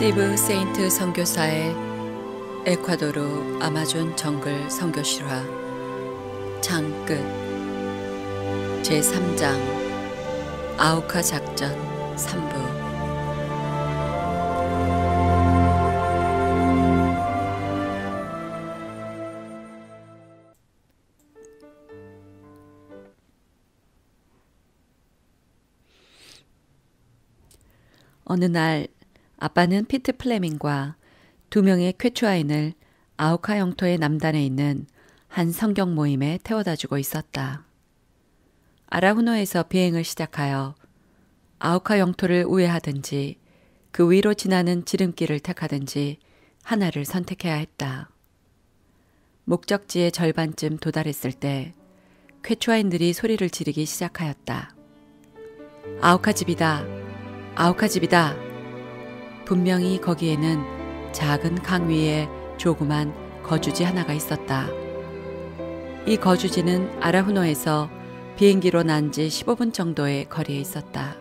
스티브 세인트 선교사의 에콰도르 아마존 정글 선교 실화 장끝 제3장 아우카 작전 3부. 어느 날 아빠는 피트 플레밍과 2명의 쾌추아인을 아우카 영토의 남단에 있는 한 성경 모임에 태워다 주고 있었다. 아라후노에서 비행을 시작하여 아우카 영토를 우회하든지 그 위로 지나는 지름길을 택하든지 하나를 선택해야 했다. 목적지의 절반쯤 도달했을 때 쾌추아인들이 소리를 지르기 시작하였다. 아우카 집이다! 아우카 집이다! 분명히 거기에는 작은 강 위에 조그만 거주지 하나가 있었다. 이 거주지는 아라후노에서 비행기로 난 지 15분 정도의 거리에 있었다.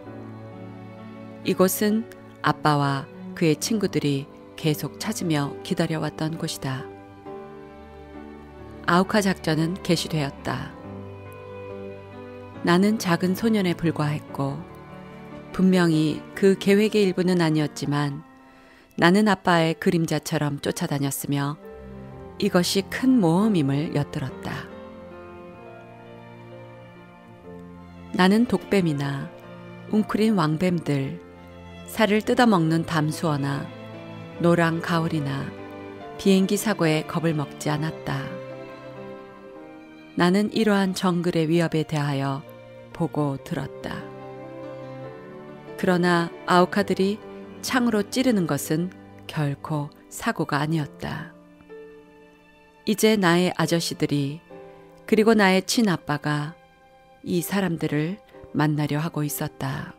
이곳은 아빠와 그의 친구들이 계속 찾으며 기다려왔던 곳이다. 아우카 작전은 개시되었다. 나는 작은 소년에 불과했고 분명히 그 계획의 일부는 아니었지만 나는 아빠의 그림자처럼 쫓아다녔으며 이것이 큰 모험임을 엿들었다. 나는 독뱀이나 웅크린 왕뱀들, 살을 뜯어먹는 담수어나 노랑 가오리나 비행기 사고에 겁을 먹지 않았다. 나는 이러한 정글의 위협에 대하여 보고 들었다. 그러나 아우카들이 창으로 찌르는 것은 결코 사고가 아니었다. 이제 나의 아저씨들이 그리고 나의 친아빠가 이 사람들을 만나려 하고 있었다.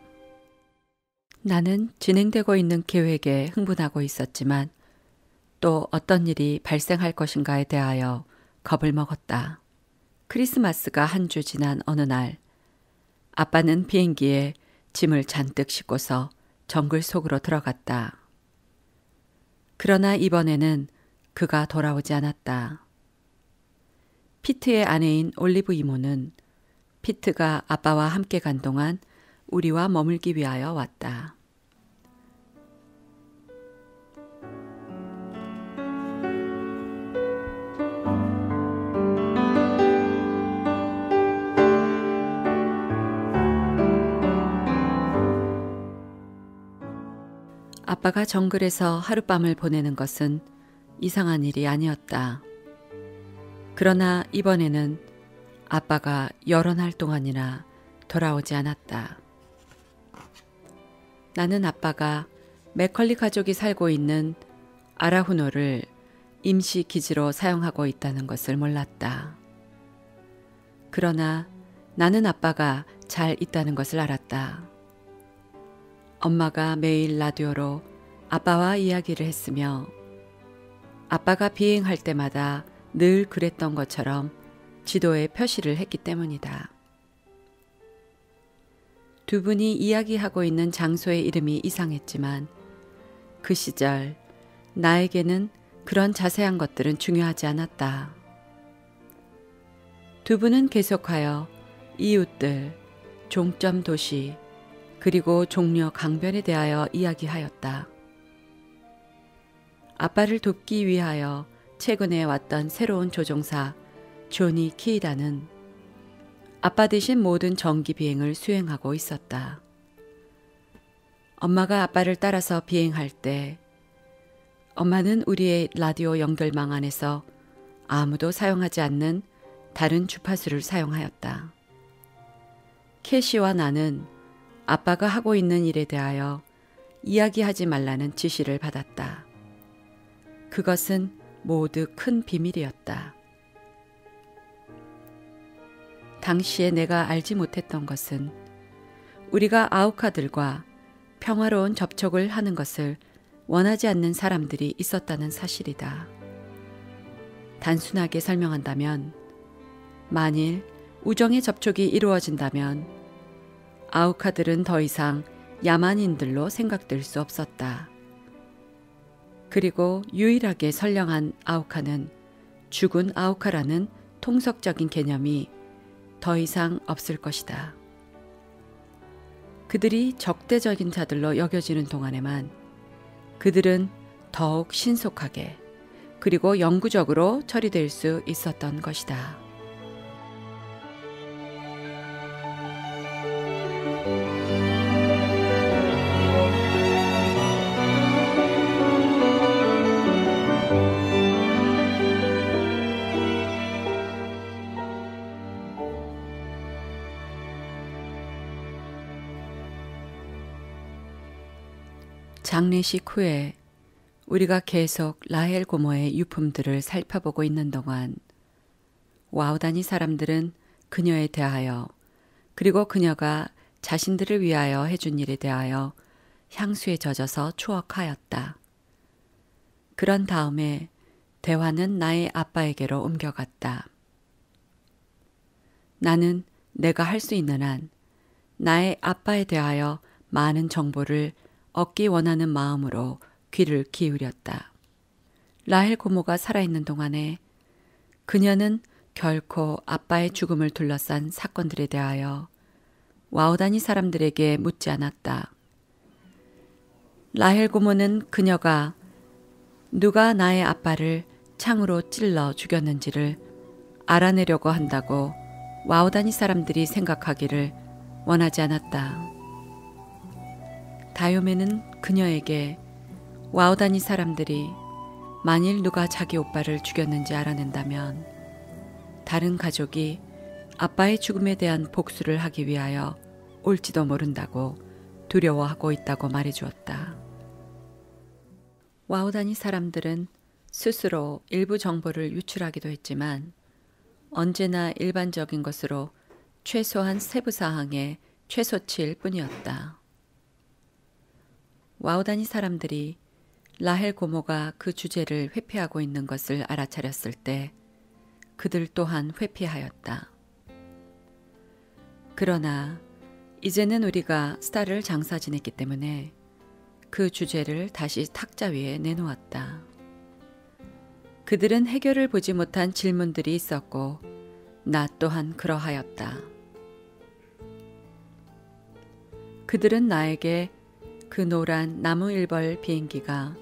나는 진행되고 있는 계획에 흥분하고 있었지만 또 어떤 일이 발생할 것인가에 대하여 겁을 먹었다. 크리스마스가 한 주 지난 어느 날 아빠는 비행기에 짐을 잔뜩 싣고서 정글 속으로 들어갔다. 그러나 이번에는 그가 돌아오지 않았다. 피트의 아내인 올리브 이모는 피트가 아빠와 함께 간 동안 우리와 머물기 위하여 왔다. 아빠가 정글에서 하룻밤을 보내는 것은 이상한 일이 아니었다. 그러나 이번에는 아빠가 여러 날 동안이나 돌아오지 않았다. 나는 아빠가 맥컬리 가족이 살고 있는 아라후노를 임시 기지로 사용하고 있다는 것을 몰랐다. 그러나 나는 아빠가 잘 있다는 것을 알았다. 엄마가 매일 라디오로 아빠와 이야기를 했으며 아빠가 비행할 때마다 늘 그랬던 것처럼 지도에 표시를 했기 때문이다. 2분이 이야기하고 있는 장소의 이름이 이상했지만 그 시절 나에게는 그런 자세한 것들은 중요하지 않았다. 2분은 계속하여 이웃들, 종점 도시, 그리고 종려 강변에 대하여 이야기하였다. 아빠를 돕기 위하여 최근에 왔던 새로운 조종사 조니 키이다는 아빠 대신 모든 정기 비행을 수행하고 있었다. 엄마가 아빠를 따라서 비행할 때 엄마는 우리의 라디오 연결망 안에서 아무도 사용하지 않는 다른 주파수를 사용하였다. 캐시와 나는 아빠가 하고 있는 일에 대하여 이야기하지 말라는 지시를 받았다. 그것은 모두 큰 비밀이었다. 당시에 내가 알지 못했던 것은 우리가 아우카들과 평화로운 접촉을 하는 것을 원하지 않는 사람들이 있었다는 사실이다. 단순하게 설명한다면 만일 우정의 접촉이 이루어진다면 아우카들은 더 이상 야만인들로 생각될 수 없었다. 그리고 유일하게 선량한 아우카는 죽은 아우카라는 통속적인 개념이 더 이상 없을 것이다. 그들이 적대적인 자들로 여겨지는 동안에만 그들은 더욱 신속하게 그리고 영구적으로 처리될 수 있었던 것이다. 장례식 후에 우리가 계속 라헬 고모의 유품들을 살펴보고 있는 동안 와우다니 사람들은 그녀에 대하여 그리고 그녀가 자신들을 위하여 해준 일에 대하여 향수에 젖어서 추억하였다. 그런 다음에 대화는 나의 아빠에게로 옮겨갔다. 나는 내가 할 수 있는 한 나의 아빠에 대하여 많은 정보를 얻기 원하는 마음으로 귀를 기울였다. 라헬 고모가 살아있는 동안에 그녀는 결코 아빠의 죽음을 둘러싼 사건들에 대하여 와우다니 사람들에게 묻지 않았다. 라헬 고모는 그녀가 누가 나의 아빠를 창으로 찔러 죽였는지를 알아내려고 한다고 와우다니 사람들이 생각하기를 원하지 않았다. 다요메는 그녀에게 와우다니 사람들이 만일 누가 자기 오빠를 죽였는지 알아낸다면 다른 가족이 아빠의 죽음에 대한 복수를 하기 위하여 올지도 모른다고 두려워하고 있다고 말해주었다. 와우다니 사람들은 스스로 일부 정보를 유출하기도 했지만 언제나 일반적인 것으로 최소한 세부사항의 최소치일 뿐이었다. 와우다니 사람들이 라헬 고모가 그 주제를 회피하고 있는 것을 알아차렸을 때 그들 또한 회피하였다. 그러나 이제는 우리가 스타를 장사 지냈기 때문에 그 주제를 다시 탁자 위에 내놓았다. 그들은 해결을 보지 못한 질문들이 있었고 나 또한 그러하였다. 그들은 나에게 그 노란 나무 일벌 비행기가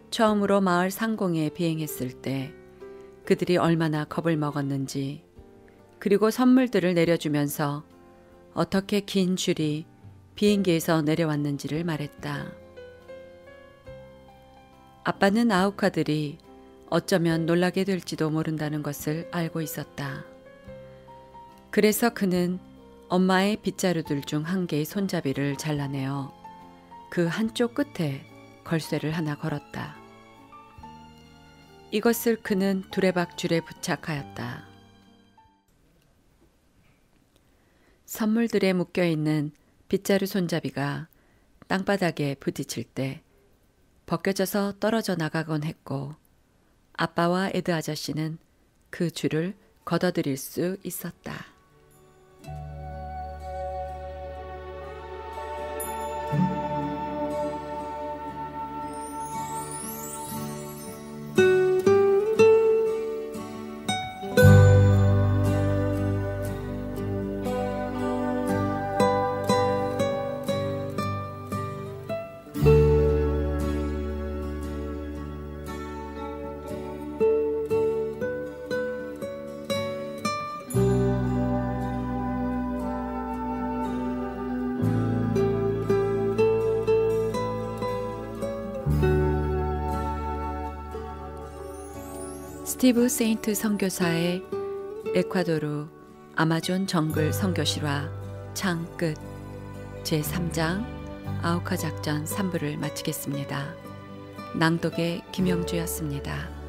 처음으로 마을 상공에 비행했을 때 그들이 얼마나 겁을 먹었는지 그리고 선물들을 내려주면서 어떻게 긴 줄이 비행기에서 내려왔는지를 말했다. 아빠는 아우카들이 어쩌면 놀라게 될지도 모른다는 것을 알고 있었다. 그래서 그는 엄마의 빗자루들 중 한 개의 손잡이를 잘라내어 그 한쪽 끝에 걸쇠를 하나 걸었다. 이것을 그는 두레박줄에 부착하였다. 선물들에 묶여있는 빗자루 손잡이가 땅바닥에 부딪힐 때 벗겨져서 떨어져 나가곤 했고 아빠와 에드 아저씨는 그 줄을 걷어들일 수 있었다. 스티브 세인트 선교사의 에콰도르 아마존 정글 선교실화 창 끝 제3장 아우카 작전 3부를 마치겠습니다. 낭독의 김영주였습니다.